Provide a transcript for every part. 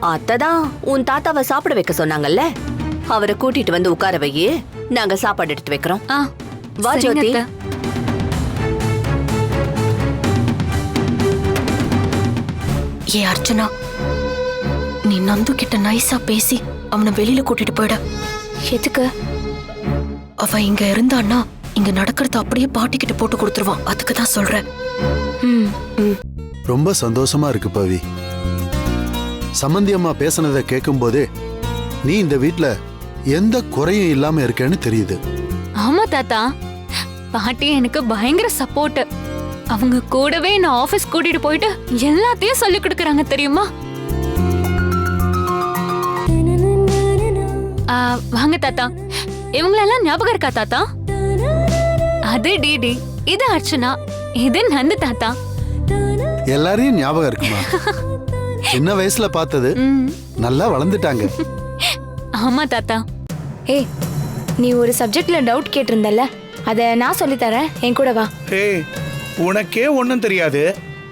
அத்ததான் உன் தாத்தாவை சாப்பிட வைக்க சொன்னாங்கல்ல, அவரை கூட்டிட்டு வந்து உட்கார வையே, நாங்க சாப்பாடு எடுத்து வைக்கிறோம். வா ஜோதி. ஏ அர்ச்சனா, நீ நந்து கிட்ட நைஸா பேசி அவனை வெளியில கூட்டிட்டு போயிட. எதுக்கு? அவ இங்க இருந்தான்னா இங்க நடக்கிறத அப்படியே பாட்டிக்கிட்ட போட்டு கொடுத்துருவான். அதுக்கு தான் சொல்றேன். ரொம்ப சந்தோஷமா இருக்கு பவி. சம்பந்தி அம்மா பேசினதை கேட்கும் போதே நீ இந்த வீட்ல எந்த குறையும் இல்லாம இருக்கேன்னு தெரியுது. ஆமா தாத்தா, பாட்டி எனக்கு பயங்கர சப்போர்ட். அவங்க கூடவே நான் ஆபீஸ் கூட்டிட்டு போயிட்டு எல்லாத்தையும் சொல்லி கொடுக்கறாங்க தெரியுமா? வாங்க தாத்தா. இவங்களெல்லாம் ஞாபகம் இருக்கா தாத்தா? அது டிடி, இது அர்ச்சனா, இது நந்து தாத்தா. எல்லாரையும் ஞாபகம் இருக்குமா? சின்ன வயசுல பார்த்தது நல்லா வளர்ந்துட்டாங்க. ஆமா தாத்தா. ஏய், நீ ஒரு சப்ஜெக்ட்ல டவுட் கேட்டிருந்தல்ல, அத நான் சொல்லி தரேன், என் கூட வா. ஏய், உனக்கே ஒண்ணும் தெரியாது,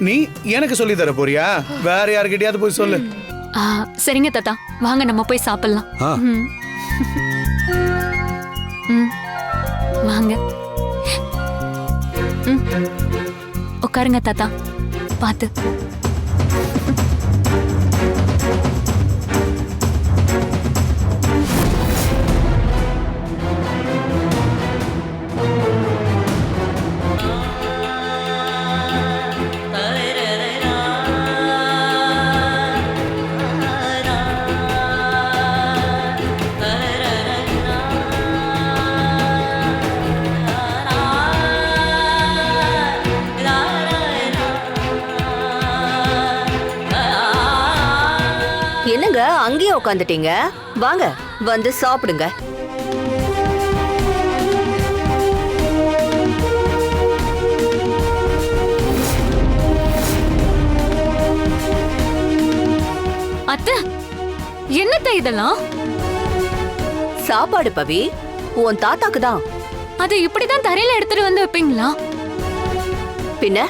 நீ எனக்கு சொல்லி தர போறியா? வேற யார்கிட்டயாவது போய் சொல்லு. சரிங்க தாத்தா, வாங்க நம்ம போய் சாப்பிடலாம். வாங்க. உட்காருங்க தாத்தா, பாத்து. என்னங்க அங்கேயே உட்காந்துட்டீங்க? வாங்க வந்து சாப்பிடுங்க. அத்தை, என்னத்த இதெல்லாம்? சாப்பாடு பவி, உன் தாத்தாக்கு தான். அது இப்படிதான் தரையில எடுத்துட்டு வந்து வைப்பீங்களா? பின்ன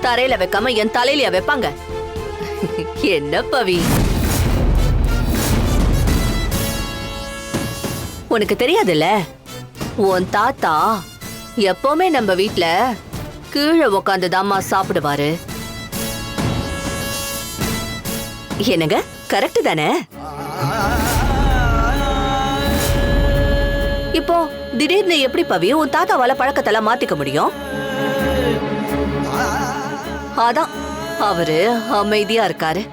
தரையில வைக்காம என் தலையிலயா வைப்பாங்க? என்ன பவி, உனக்கு தெரியாதுல்ல, உன் தாத்தா எப்பவுமே நம்ம வீட்ல கீழே உக்காந்துதாம்மா சாப்பிடுவாரு. என்னங்க, கரெக்ட் தானே? இப்போ திடீர்னு எப்படி பவி உன் தாத்தாவால பழக்கத்தெல்லாம் மாத்திக்க முடியும்? அதான் அவரு அமைதியா இருக்காரு.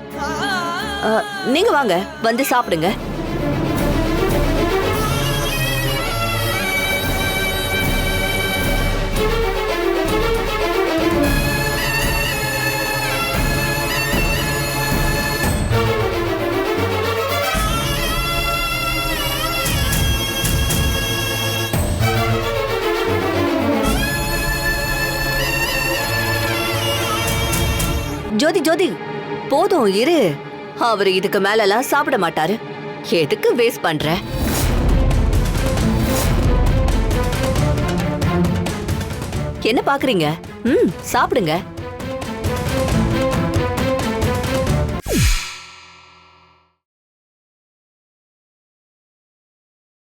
நீங்க வாங்க வந்து சாப்பிடுங்க. ஜோதி ஜோதி, போதும் இரு. அவரு இதுக்கு மேல எல்லாம் சாப்பிட மாட்டாரு. எதுக்கு வேஸ்ட் பண்ற? என்ன பாக்குறீங்க? சாப்பிடுங்க.